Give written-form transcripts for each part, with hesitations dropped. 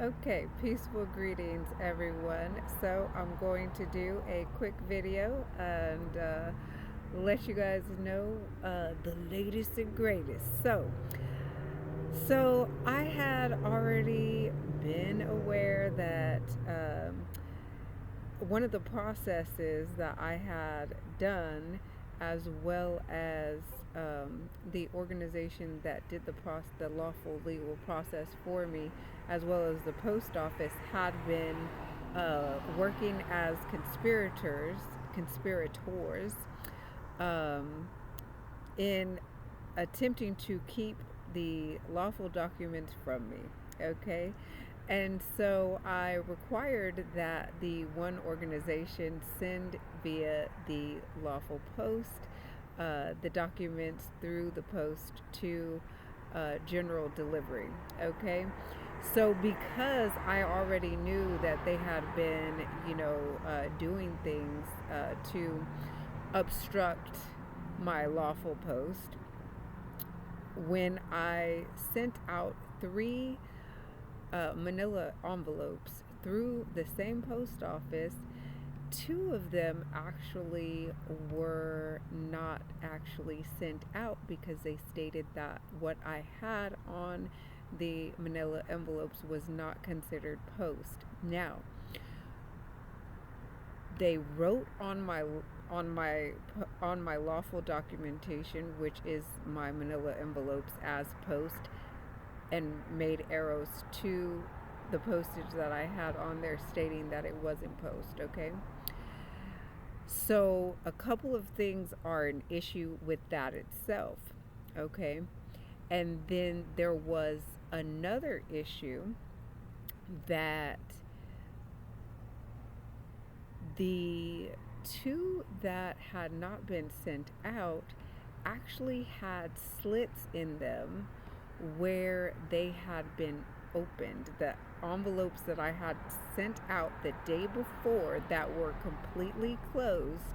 Okay, peaceful greetings, everyone. So, I'm going to do a quick video and let you guys know the latest and greatest. So I had already been aware that one of the processes that I had done, as well as the organization that did the lawful legal process for me, as well as the post office, had been working as conspirators, um, in attempting to keep the lawful documents from me. Okay, and so I required that the one organization send via the lawful post the documents through the post to general delivery. Okay, so because I already knew that they had been, doing things to obstruct my lawful post, when I sent out three manila envelopes through the same post office, two of them actually were not actually sent out because they stated that what I had on the manila envelopes was not considered post. Now, they wrote on my lawful documentation, which is my manila envelopes, as post, and made arrows to the postage that I had on there stating that it wasn't post. Okay, so a couple of things are an issue with that itself. Okay, and then there was another issue that the two that had not been sent out actually had slits in them where they had been opened. The envelopes that I had sent out the day before that were completely closed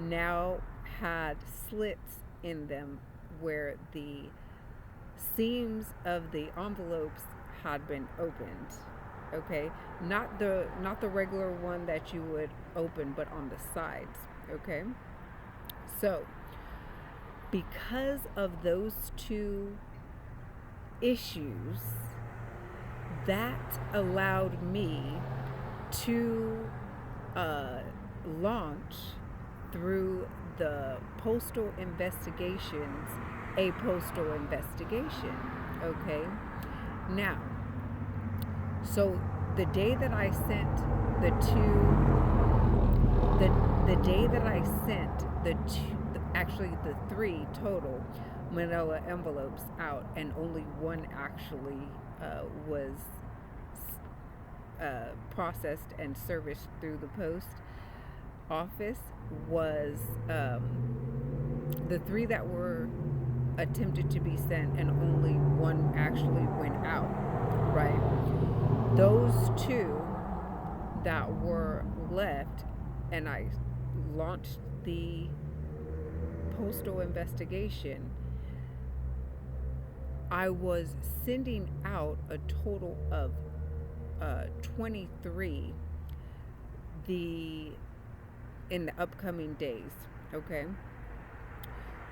now had slits in them where the seams of the envelopes had been opened. Okay, not the regular one that you would open, but on the sides. Okay, so because of those two issues, that allowed me to launch through the postal investigations a postal investigation. Okay, now, so the day that I sent the three total manila envelopes out, and only one actually was processed and serviced through the post office, was the three that were attempted to be sent, and only one actually went out, right? Those two that were left, and I launched the postal investigation, I was sending out a total of 23 in the upcoming days. Okay,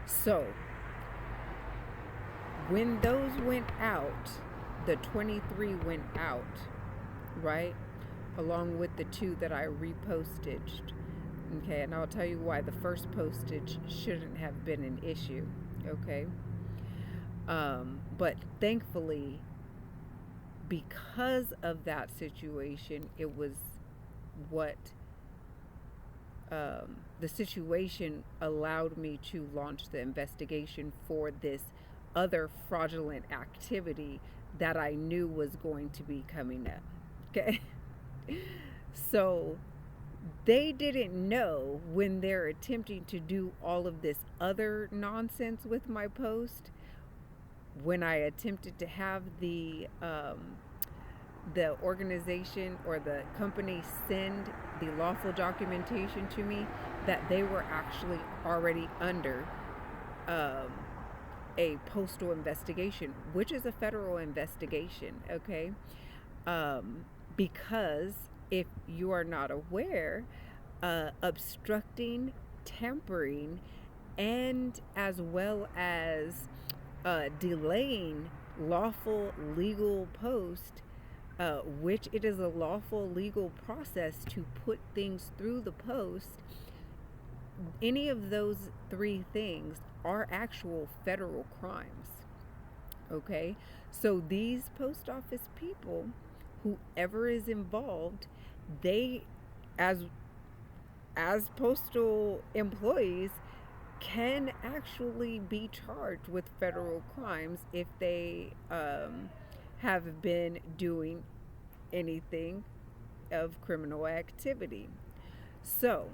so when those went out, the 23 went out, right, along with the two that I reposted. Okay, and I'll tell you why the first postage shouldn't have been an issue. Okay, but thankfully, because of that situation, it was what the situation allowed me to launch the investigation for this other fraudulent activity that I knew was going to be coming up. Okay, so they didn't know, when they're attempting to do all of this other nonsense with my post, when I attempted to have the organization or the company send the lawful documentation to me, that they were actually already under a postal investigation, which is a federal investigation. Okay, um, because if you are not aware, obstructing, tampering, and as well as delaying lawful legal post, which it is a lawful legal process to put things through the post. Any of those three things are actual federal crimes. Okay, so these post office people, whoever is involved, they, as postal employees, can actually be charged with federal crimes if they have been doing anything of criminal activity. So,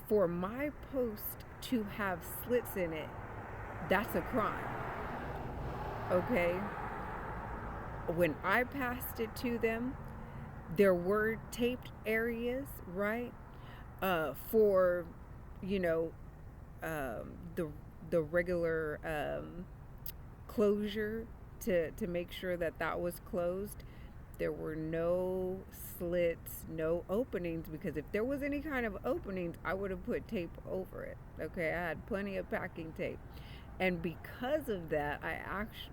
for my post to have slits in it, that's a crime. Okay? When I passed it to them, there were taped areas, right? For, you know, the regular closure to make sure that that was closed. There were no slits, no openings, because if there was any kind of openings, I would have put tape over it. Okay, I had plenty of packing tape. And because of that,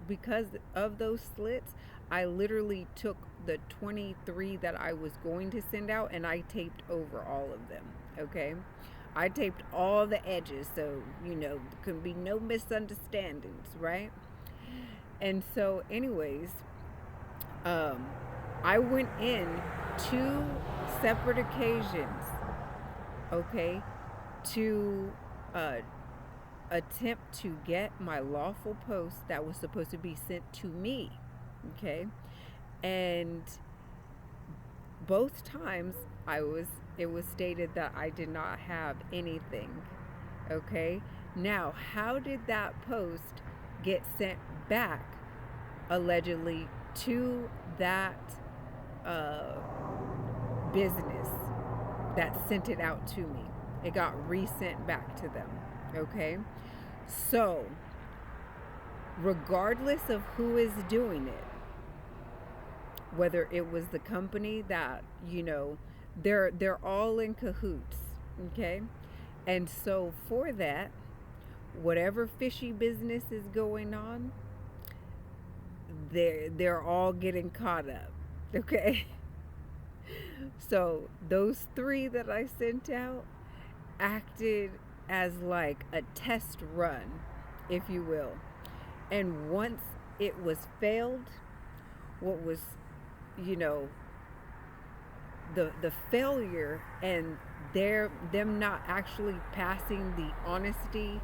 because of those slits, I literally took the 23 that I was going to send out and I taped over all of them. Okay, I taped all the edges, so there can be no misunderstandings, right? And so, anyways, I went in 2 separate occasions, okay, to attempt to get my lawful post that was supposed to be sent to me, okay, and both times it was stated that I did not have anything, okay. Now, how did that post get sent back, allegedly, to that business that sent it out to me? It got resent back to them, okay. So regardless of who is doing it, whether it was the company that they're all in cahoots, okay. And so for that, whatever fishy business is going on, they're all getting caught up, okay. So those 3 that I sent out acted as like a test run, if you will. And once it was failed, what was the failure and them not actually passing the honesty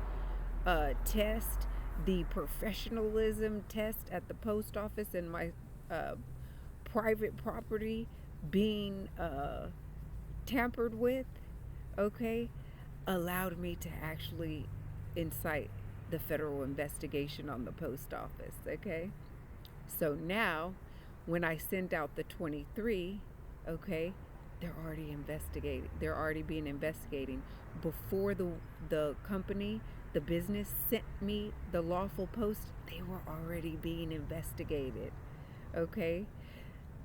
test, the professionalism test at the post office, and my private property being tampered with, okay, allowed me to actually incite the federal investigation on the post office, okay. So now, when I send out the 23, okay, they're already being investigating. Before the company, the business sent me the lawful post, they were already being investigated, okay.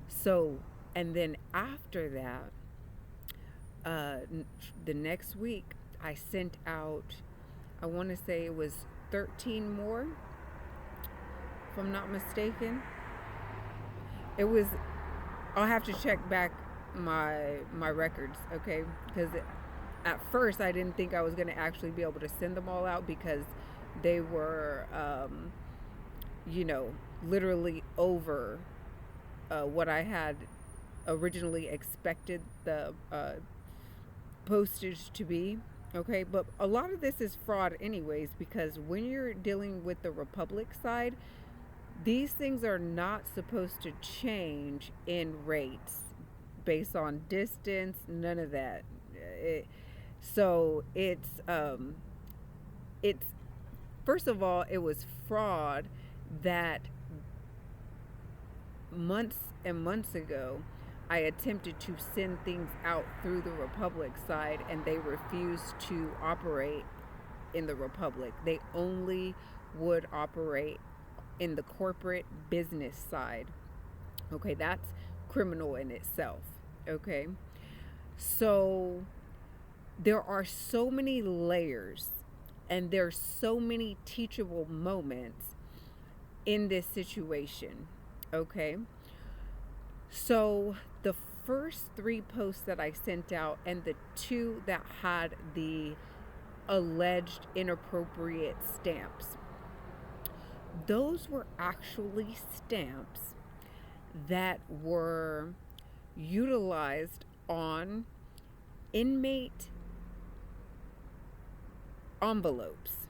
So, and then after that, the next week, I sent out, I want to say it was 13 more, if I'm not mistaken. It was, I'll have to check back my records, okay, because at first I didn't think I was going to actually be able to send them all out, because they were literally over what I had originally expected the postage to be, okay. But a lot of this is fraud anyways, because when you're dealing with the Republic side, these things are not supposed to change in rates based on distance, none of that. So it's first of all, it was fraud that months and months ago I attempted to send things out through the Republic side, and they refused to operate in the Republic. They only would operate in the corporate business side. Okay, that's criminal in itself. Okay, so there are so many layers and there's so many teachable moments in this situation. Okay, so the first 3 posts that I sent out and the 2 that had the alleged inappropriate stamps, those were actually stamps that were utilized on inmate envelopes.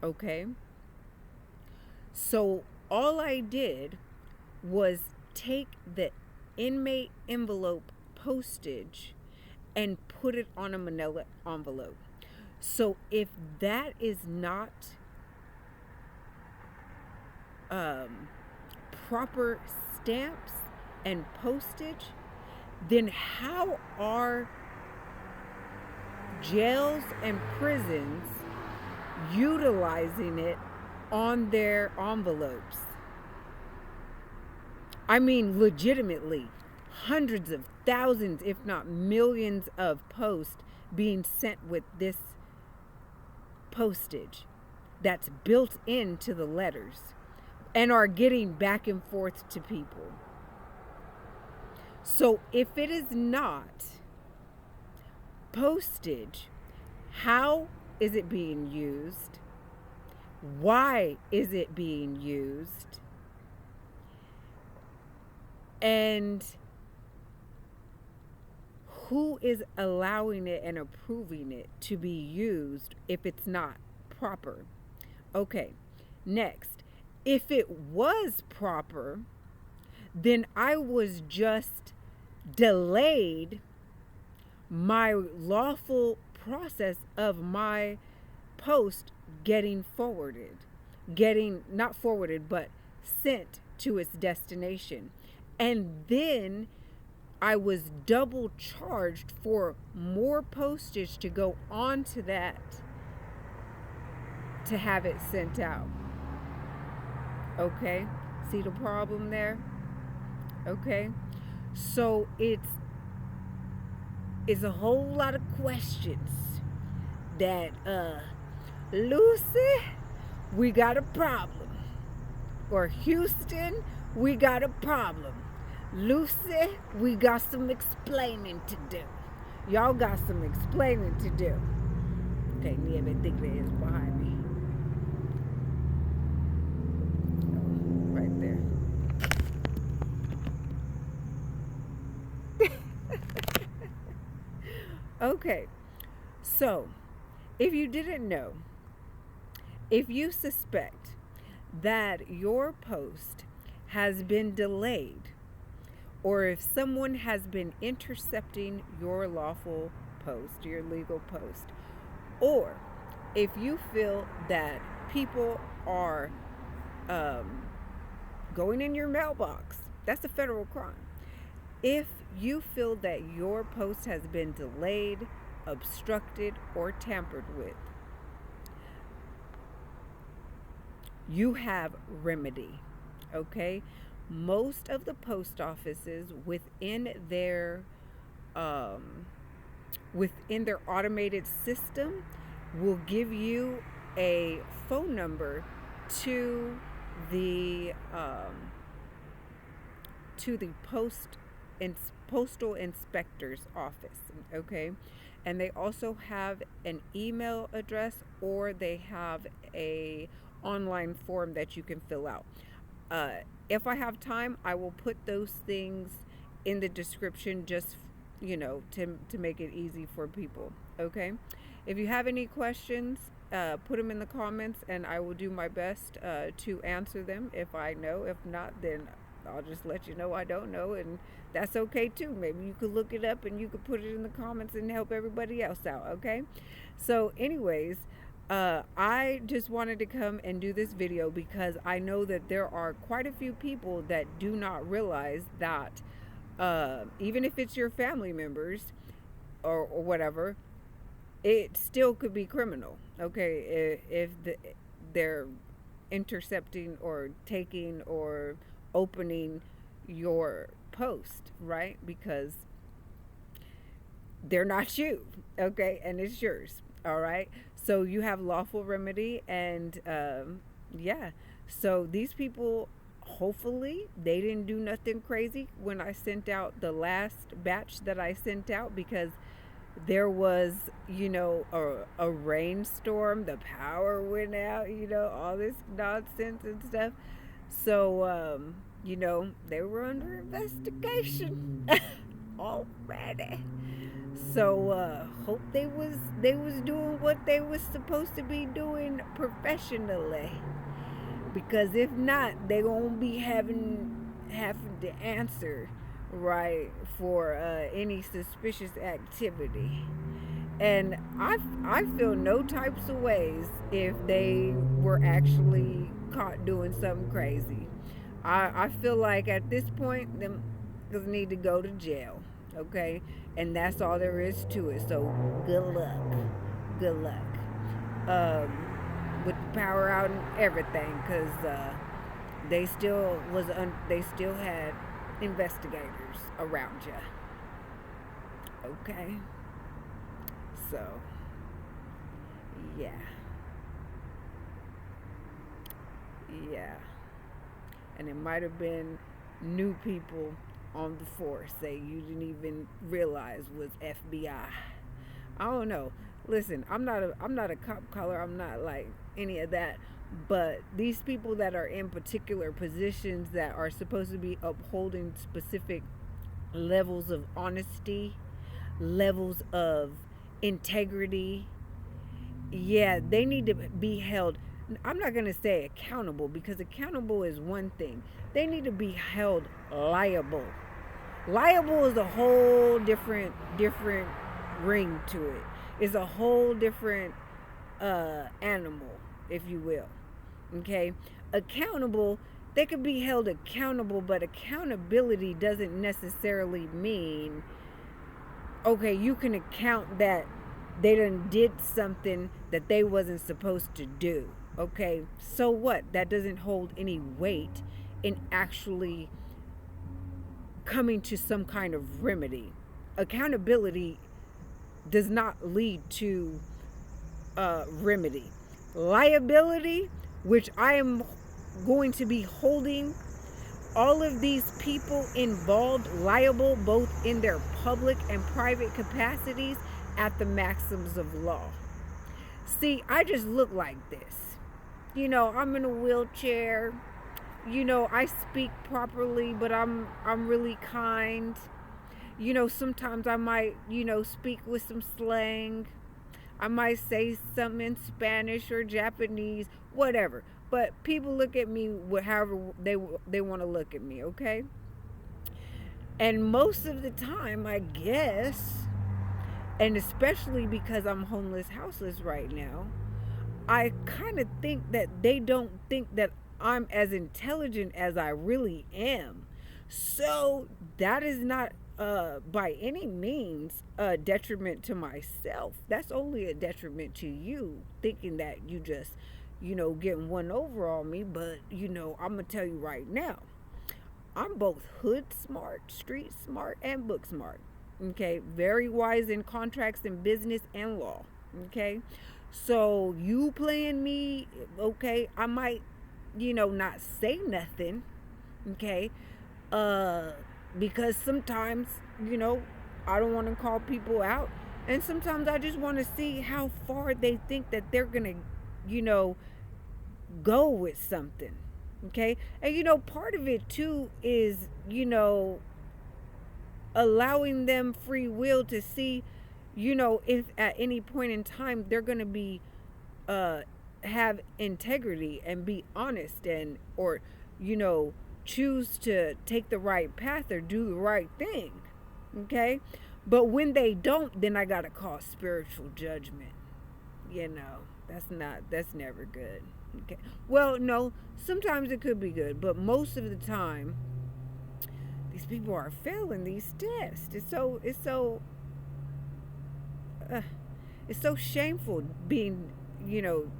Okay, so all I did was take the inmate envelope postage and put it on a manila envelope. So if that is not proper stamps and postage, then how are jails and prisons utilizing it on their envelopes? I mean, legitimately, hundreds of thousands, if not millions of posts being sent with this postage that's built into the letters and are getting back and forth to people. So if it is not postage, how is it being used? Why is it being used? And who is allowing it and approving it to be used if it's not proper? Okay, next, if it was proper, then I was just delayed my lawful process of my post getting forwarded, not forwarded, but sent to its destination. And then I was double charged for more postage to go on to that to have it sent out. Okay, see the problem there? Okay, so it's a whole lot of questions that Lucy, we got a problem, or Houston, we got a problem. Lucy, we got some explaining to do. Y'all got some explaining to do. Okay, yeah, I think that is behind me. Oh, right there. Okay, so if you didn't know, if you suspect that your post has been delayed, or if someone has been intercepting your lawful post, your legal post, or if you feel that people are going in your mailbox, that's a federal crime. If you feel that your post has been delayed, obstructed, or tampered with, you have remedy. Okay, most of the post offices within their automated system will give you a phone number to the postal inspector's office. Okay, and they also have an email address, or they have a online form that you can fill out. If I have time, I will put those things in the description, just to make it easy for people. Okay, if you have any questions, put them in the comments and I will do my best to answer them if I know. If not, then I'll just let you know I don't know, and that's okay too. Maybe you could look it up and you could put it in the comments and help everybody else out. Okay, so anyways, I just wanted to come and do this video because I know that there are quite a few people that do not realize that even if it's your family members or whatever, it still could be criminal. Okay, if they're intercepting or taking or opening your post, right? Because they're not you, okay? And it's yours, all right? So you have lawful remedy, and yeah. So these people, hopefully, they didn't do nothing crazy when I sent out the last batch that I sent out, because there was, a rainstorm, the power went out, all this nonsense and stuff. So, they were under investigation already. So, hope they was doing what they was supposed to be doing professionally. Because if not, they gonna be having to answer, right, for any suspicious activity. And I feel no types of ways if they were actually caught doing something crazy. I feel like at this point them need to go to jail, okay? And that's all there is to it. So good luck, good luck, with the power out and everything, because they still had investigators around you, okay? So yeah, yeah. And it might have been new people on the force that you didn't even realize was FBI. I don't know. Listen, I'm not a cop caller. I'm not like any of that. But these people that are in particular positions that are supposed to be upholding specific levels of honesty, levels of integrity, yeah, they need to be held. I'm not going to say accountable, because accountable is one thing. They need to be held liable. Liable is a whole different ring to it. It's a whole different animal, if you will. Okay? Accountable, they could be held accountable, but accountability doesn't necessarily mean, okay, you can account that they done did something that they wasn't supposed to do. Okay, so what? That doesn't hold any weight in actually coming to some kind of remedy. Accountability does not lead to remedy. Liability, which I am going to be holding all of these people involved liable, both in their public and private capacities, at the maxims of law. See, I just look like this. I'm in a wheelchair. I speak properly, but I'm really kind. Sometimes I might, speak with some slang. I might say something in Spanish or Japanese, whatever. But people look at me however they want to look at me, okay? And most of the time, I guess, and especially because I'm homeless, houseless right now, I kind of think that they don't think that I'm as intelligent as I really am. So that is not by any means a detriment to myself. That's only a detriment to you, thinking that you just, getting one over on me. But, I'm going to tell you right now, I'm both hood smart, street smart, and book smart. Okay, very wise in contracts and business and law. Okay, so you playing me, okay, I might, not say nothing. Okay, because sometimes, I don't want to call people out, and sometimes I just want to see how far they think that they're gonna, go with something. Okay, and part of it too is, allowing them free will to see, if at any point in time they're going to be have integrity and be honest, and or choose to take the right path or do the right thing. Okay, but when they don't, then I got to call spiritual judgment. That's never good. Okay, well, no, sometimes it could be good, but most of the time these people are failing these tests. It's so shameful being,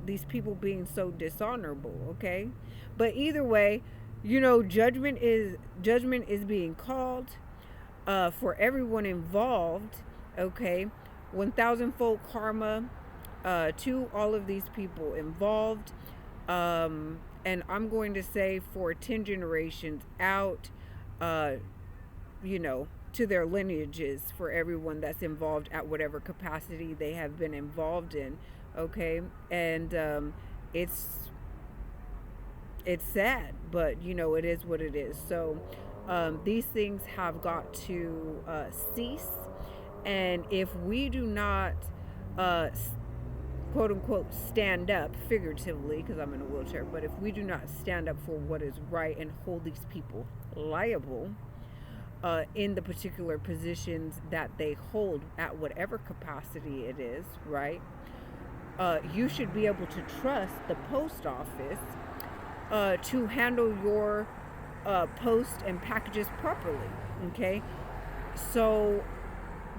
these people being so dishonorable. Okay, but either way, judgment is being called for everyone involved. Okay, 1,000-fold karma to all of these people involved. And I'm going to say for 10 generations out, uh, to their lineages, for everyone that's involved at whatever capacity they have been involved in. Okay, and it's it's sad, but it is what it is. So these things have got to cease, and if we do not uh, quote unquote stand up, figuratively, because I'm in a wheelchair, but if we do not stand up for what is right and hold these people liable in the particular positions that they hold at whatever capacity it is, right? You should be able to trust the post office to handle your post and packages properly. Okay, so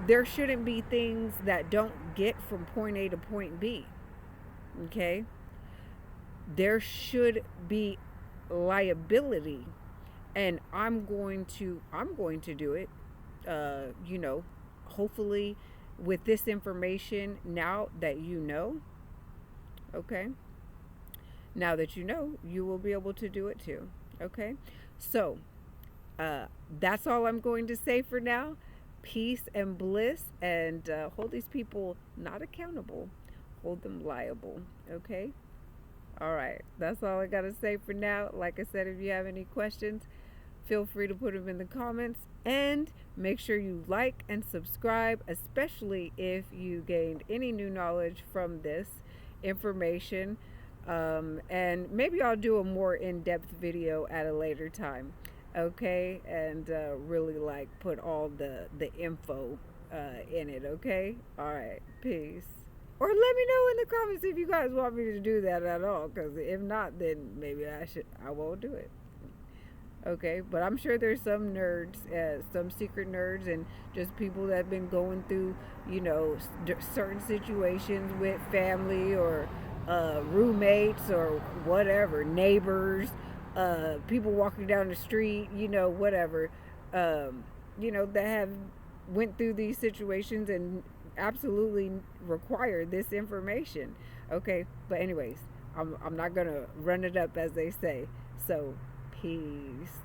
there shouldn't be things that don't get from point A to point B. Okay, there should be liability, and I'm going to do it. Hopefully, with this information now that okay. Now that you will be able to do it too. Okay, so that's all I'm going to say for now. Peace and bliss, and hold these people not accountable, hold them liable. Okay, all right, that's all I gotta say for now. Like I said, if you have any questions, feel free to put them in the comments, and make sure you like and subscribe, especially if you gained any new knowledge from this information. And maybe I'll do a more in-depth video at a later time. Okay, and really put all the info in it. Okay, all right, peace. Or let me know in the comments if you guys want me to do that at all, because if not, then maybe I won't do it. Okay, but I'm sure there's some nerds, some secret nerds, and just people that have been going through certain situations with family or roommates or whatever, neighbors, people walking down the street, whatever, that have went through these situations and absolutely require this information. Okay, but anyways, I'm not gonna run it up, as they say. So peace.